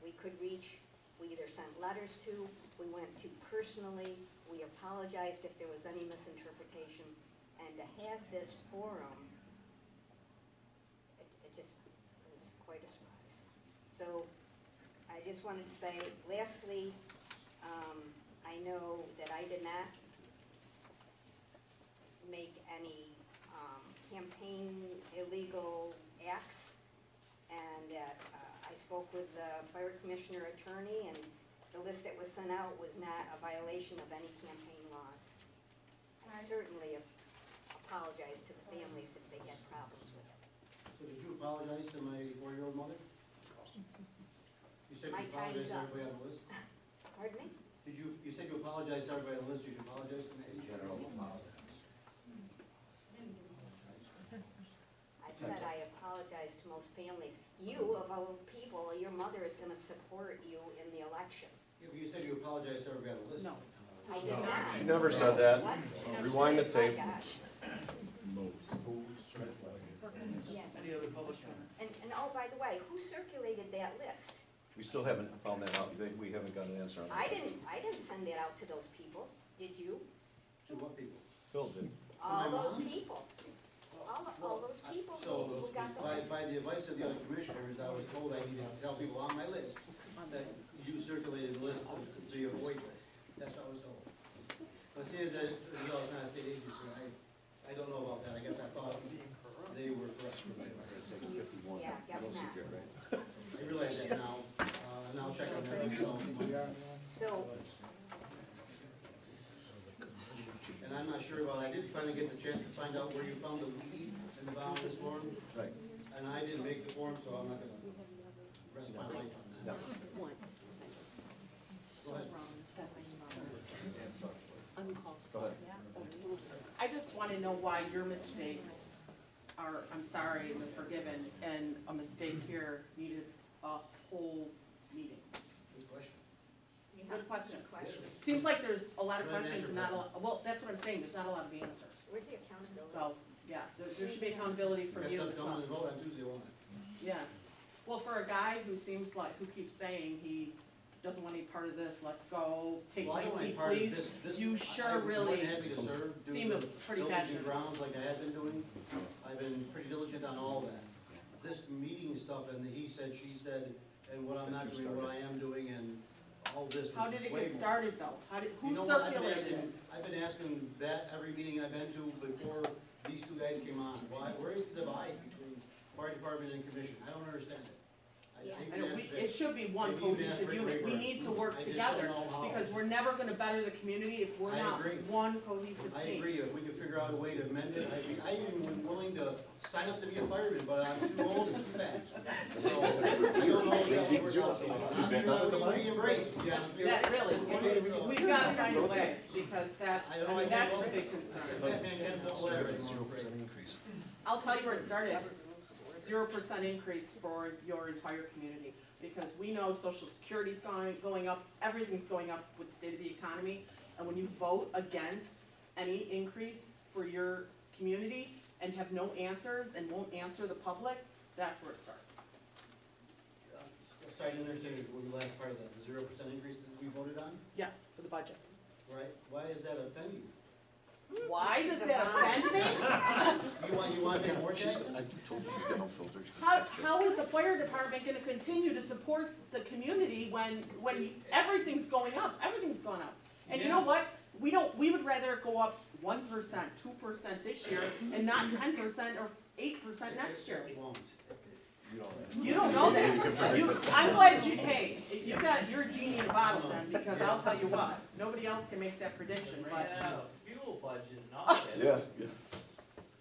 we could reach, we either sent letters to, we went to personally, we apologized if there was any misinterpretation, and to have this forum, it just was quite a surprise. So, I just wanted to say, lastly, I know that I did not make any campaign illegal acts, and that I spoke with the fire commissioner attorney, and the list that was sent out was not a violation of any campaign laws. I certainly apologize to the families if they had problems with it. So did you apologize to my 4-year-old mother? You said My you apologized to time's up. everybody on the list? Pardon me? You said you apologized to everybody on the list, did you apologize to me? General apology. I said I apologize to most families. You, of all people, your mother is gonna support you in the election. Yeah, but you said you apologized to everybody on the list. No. I did not. She never said that. What? Rewind the My tape. gosh. Any other public comment? And oh, by the way, who circulated that list? We still haven't found that out. We haven't got an answer on that. I didn't send that out to those people. Did you? To what people? Phil did. All my those mom? people. All those people So, who got the list. by the advice of the other commissioners, I was told I needed to tell people on my list that you circulated the list of the avoid list. That's what I was told. But seeing as that it's not a state agency, I don't know about that. I guess I thought they were correct for my advice. Yeah, guess not. I realize that now, and I'll check on that myself. So, And I'm not sure, well, I did finally get the chance to find out where you found the weed in the bottom of this form, Right. and I didn't make the form, so I'm not gonna rest my life on No. that. Once. So Go ahead. wrong, so uncalled Go for. ahead. I just wanna know why your mistakes are, I'm sorry, and they're forgiven, and a mistake here needed a whole meeting. Good question. Good question. question. Seems like there's a lot of Go ahead and questions and answer not a lot, well, that's what I'm saying, there's not a lot of answers. Where's the accountability? So, yeah, there should be accountability from you Guess as I'm well. coming to vote on Tuesday, won't I? Yeah, well, for a guy who seems like, who keeps saying he doesn't want any part of this, let's go, take Well, I my don't want seat, part of please. this- You I'm sure more than really happy to serve, do seem the pretty buildings and passionate. grounds like I have been doing. I've been pretty diligent on all that. This meeting stuff and the he said, she said, and what I'm not doing, what I am doing, and all this was How did it way get more. started though? You Who know what, circulated it? I've been asking that every meeting I've been to before these two guys came on. Why, where is the divide between fire department and commission? I don't understand it. Yeah. I know, it should be one Maybe even ask cohesive Rick unit, we Rayburn. need to work I just together, don't know how. because we're never gonna better the community if we're I not agree. one cohesive I team. agree, if we could figure out a way to amend it, I even was willing to sign up to be a fireman, but I'm too old and too fat. So, I don't know if that would work out so well. I'm sure I would be embraced, to be honest with you. That really, That's one way to go. we've gotta find a way, because that's, I don't know, I mean, I can't that's vote. the big concern. That man can't vote letter anymore, I'm afraid. I'll tell you where it started, 0% increase for your entire community. Because we know social security's going up, everything's going up with the state of the economy. And when you vote against any increase for your community and have no answers and won't answer the public, that's where it starts. sorry, I didn't understand the last part of that, the 0% increase that we voted on, Yeah, for the budget. right? Why is that offending you? Why does that offend me? You want to pay more taxes? How is the fire department gonna continue to support the community when everything's going up, everything's going up? And you know what, we would rather it go up 1%, 2% this year, and not 10% or 8% next year. It won't. You don't know that. I'm glad hey, you're a genie in a bottle then, because I'll tell you what, nobody else can make that prediction, but. Yeah, fuel budget and all that. Yeah.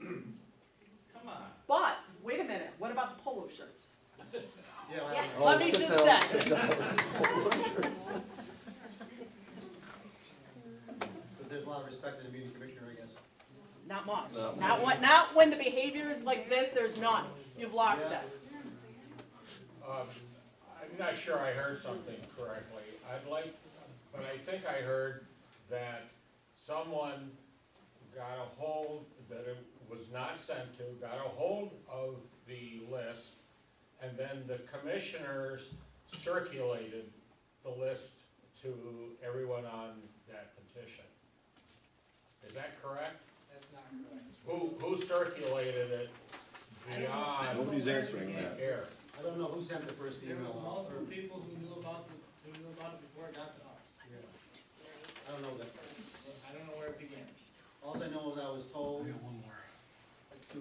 Come on. But, wait a minute, what about the polo shirts? Yeah, Let me just say. but there's a lot of respect in the meeting commissioner, I guess. Not much. Not when the behavior is like this, there's none. You've lost it. I'm not sure I heard something correctly. But I think I heard that someone got a hold, that it was not sent to, got a hold of the list, and then the commissioners circulated the list to everyone on that petition. Is that correct? That's not correct. Who circulated it beyond? Nobody's answering that. Here. I don't know who sent the first There email was out. multiple people who knew about it before it got to us. I don't know that. I don't know where it began. All I know is I was told to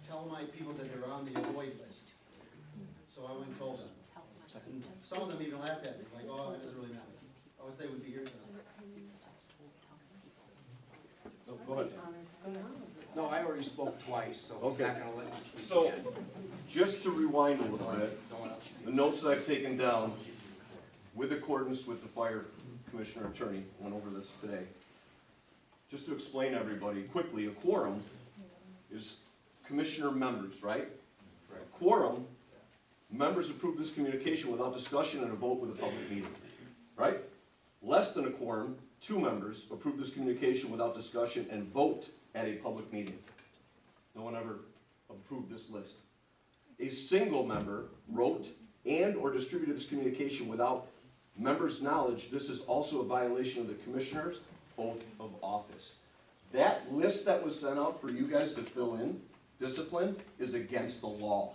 tell my people that they're on the avoid list. So I went and told them. And some of them even laughed at me, like, oh, it doesn't really matter. I wish they would be here tonight. Go ahead. No, I already spoke twice, so I'm Okay. not gonna let you speak So, again. just to rewind a little bit, No one else should the notes that I've taken down, with accordance with the fire commissioner attorney, went over this today. Just to explain to everybody quickly, a quorum is commissioner members, right? A quorum, members approve this communication without discussion and a vote with a public meeting, right? Less than a quorum, 2 members approve this communication without discussion and vote at a public meeting. No one ever approved this list. A single member wrote and or distributed this communication without members' knowledge. This is also a violation of the commissioner's oath of office. That list that was sent out for you guys to fill in, discipline, is against the law.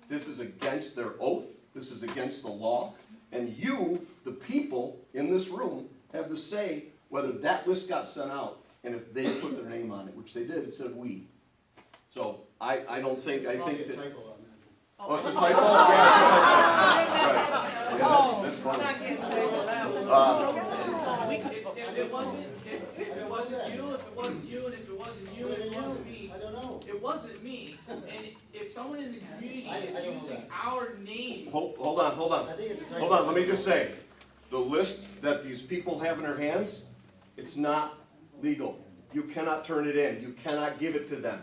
This is against their oath, this is against the law, and you, the people in this room, have the say whether that list got sent out and if they put their name on it, which they did, it said we. So, I don't think, I Probably think a that. typo on that. Oh, it's a typo? Yeah, it's a typo. Right. Yeah, that's funny. If it wasn't you, and if it wasn't you, and it wasn't me, I don't know. it wasn't me, and if someone in the community I is don't know using that. our name, Hold on. I think it's a typo. Hold on, let me just say, the list that these people have in their hands, it's not legal. You cannot turn it in, you cannot give it to them.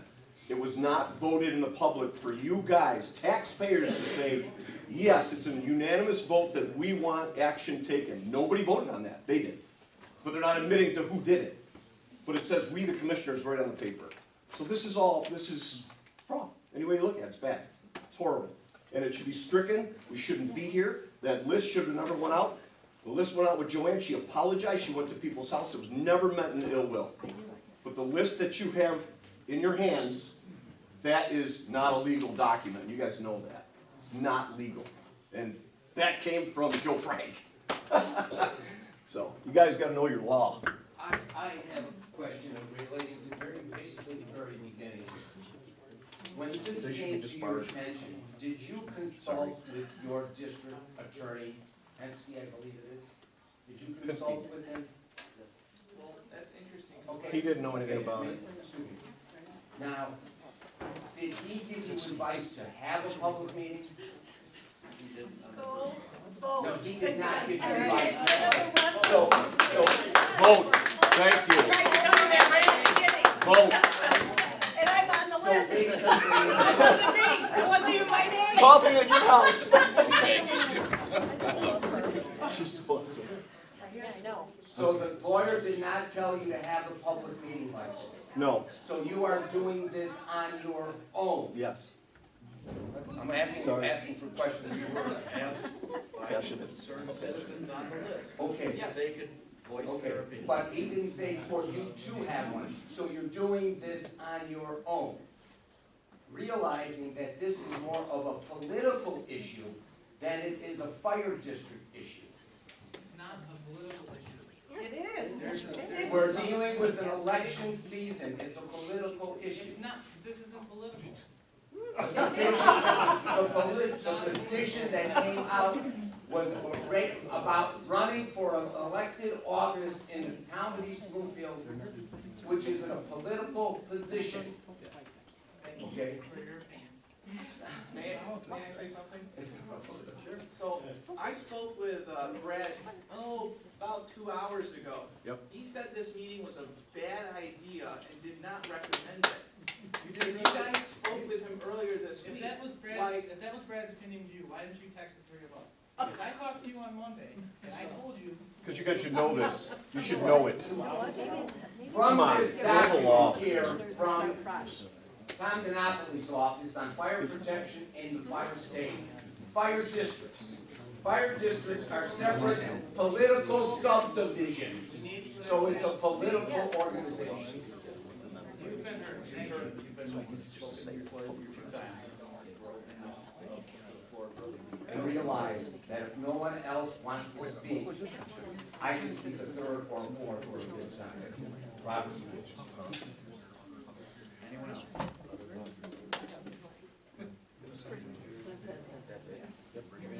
It was not voted in the public for you guys, taxpayers, to say, yes, it's a unanimous vote that we want action taken. Nobody voted on that, they did. But they're not admitting to who did it. But it says we, the commissioners, right on the paper. So this is fraud. Any way you look at it, it's bad. It's horrible. And it should be stricken, we shouldn't be here. That list should have never went out. The list went out with Joanne, she apologized, she went to people's house, it was never meant in ill will. But the list that you have in your hands, that is not a legal document, you guys know that. It's not legal. And that came from Joe Frank. So, you guys gotta know your law. I have a question relating to basically the very beginning. When this They should be came to your disbarred. attention, did you consult with your district attorney, Hensky, I believe it is? Did you consult with him? well, that's interesting. Okay. He didn't know anything Okay, about it. excuse me. Now, did he give you advice to have a public meeting? No, he did not give you advice. So, vote, thank you. Vote. And I'm on the list. It wasn't me, it wasn't even my name. Coffee at your house. She's supposed to. Yeah, I know. So the lawyer did not tell you to have a public meeting license? No, So you are doing this on your own? yes. I'm asking for questions. Asked by Passionate. concerned citizens on the list. Okay. If they could voice Okay, their opinion. but he didn't say for you to have one, so you're doing this on your own. Realizing that this is more of a political issue than it is a fire district issue. It's not a political issue. It is. It is. We're dealing with an election season, it's a political issue. It's not, because this isn't political. The petition that came out was about running for an elected office in the town of East Bloomfield, which is a political position. Okay? May I say something? So, I spoke with Brad, about 2 hours ago. Yep. He said this meeting was a bad idea and did not recommend it. If you guys spoke with him earlier this week, If that was Brad's opinion to you, why didn't you text the three of us? Because I talked to you on Monday, and I told you. Because you guys should know this. You should know it. From Come on, this we have a law. document here, from Tom DiNapoli's office on fire protection and the fire station, fire districts. Fire districts are separate political subdivisions, so it's a political organization. you've been heard. Thank you. You've been spoken before 2 times. And realize that if no one else wants to speak, I can speak a third or fourth or a fifth time. Robert's rules. Anyone else?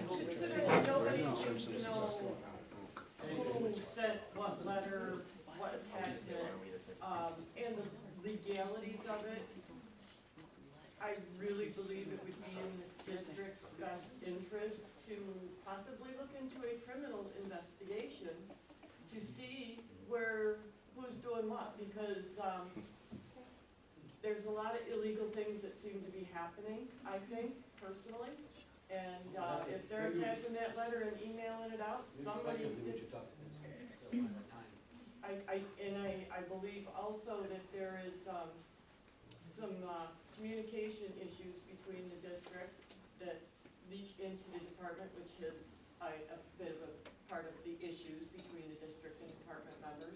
Considering nobody seems to know who sent what letter, what attachment, and the legalities of it, I really believe it would be in the district's best interest to possibly look into a criminal investigation to see who's doing what, because, there's a lot of illegal things that seem to be happening, I think, personally. And, if they're attaching that letter and emailing it out, somebody did. I believe also that there is, some, communication issues between the district that leach into the department, which is a bit of a part of the issues between the district and department members.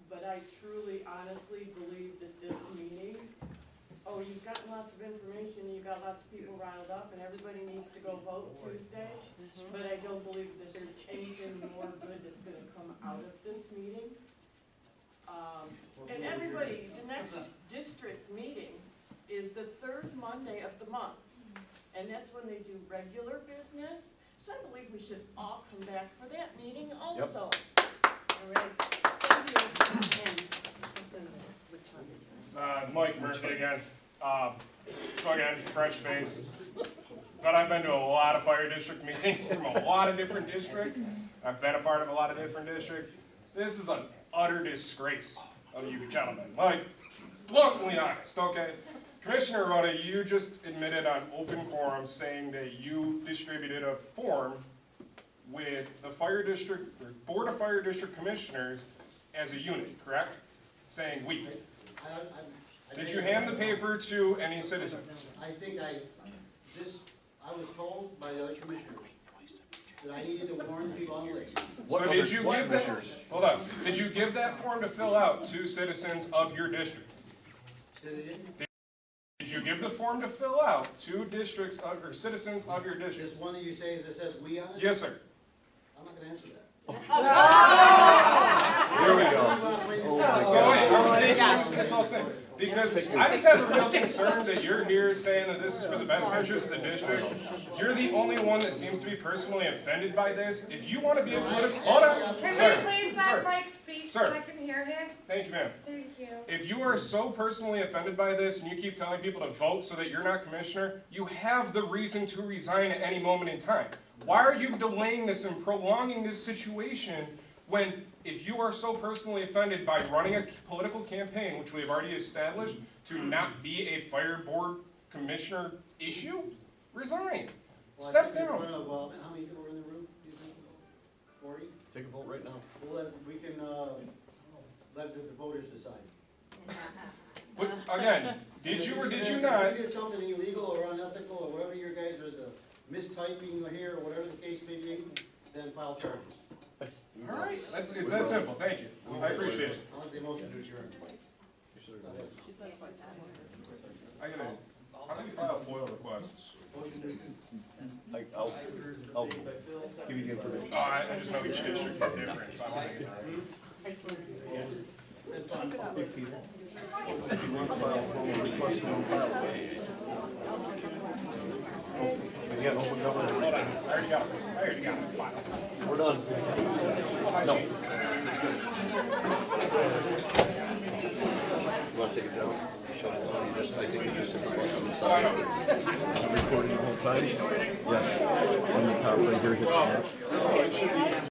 But I truly, honestly believe that this meeting, you've gotten lots of information, you've got lots of people riled up, and everybody needs to go vote Tuesday, but I don't believe that there's anything more good that's gonna come out of this meeting. And everybody, the next district meeting is the 3rd Monday of the month, and that's when they do regular business, so I believe we should all come back for that meeting also. All right, thank you. Mike Murphy again. So again, fresh face. But I've been to a lot of fire district meetings from a lot of different districts. I've been a part of a lot of different districts. This is an utter disgrace of you gentlemen. Like, bluntly honest, okay? Commissioner Rhoda, you just admitted on open quorum saying that you distributed a form with the fire district, or Board of Fire District Commissioners as a unit, correct? Saying we. Did you hand the paper to any citizens? I think I was told by the other commissioners that I needed to warn people on the list. So did you give that, hold on, did you give that form to fill out to citizens of your district? Say it again? Did you give the form to fill out to districts of, or citizens of your district? This one that you say that says we on it? Yes, sir. I'm not gonna answer that. Here we go. So wait, are we taking this whole thing? Because I just have a real concern that you're here saying that this is for the best interest of the district. You're the only one that seems to be personally offended by this. If you want to be a political, hold on, Can sir, we please sir, let Mike speak so Sir. I can hear him? Thank you, ma'am. Thank you. If you are so personally offended by this and you keep telling people to vote so that you're not commissioner, you have the reason to resign at any moment in time. Why are you delaying this and prolonging this situation when, if you are so personally offended by running a political campaign, which we have already established, to not be a fire board commissioner issue, resign. Step down. How many people are in the room, do you think? 40? Take a vote right now. Well, we can, let the voters decide. But again, Did you or did you If not? you did something illegal or unethical, or whatever your guys are the mistyping here, or whatever the case may be, then file charges. All right, it's that simple, thank you. I appreciate it. I'll have the motion to adjourn. I gotta, how do you file FOIL requests? I'll give you the information. Oh, I just know each district is different, so I'm thinking. Hey, Peter. If you want to file a formal request, you don't file it. Yeah, open government. Hold on, I already got it filed. We're done. No. You want to take it down? Shut it down, I think you just hit the button on the side. I'm recording the whole time? Yes. On the top right here, hit snap.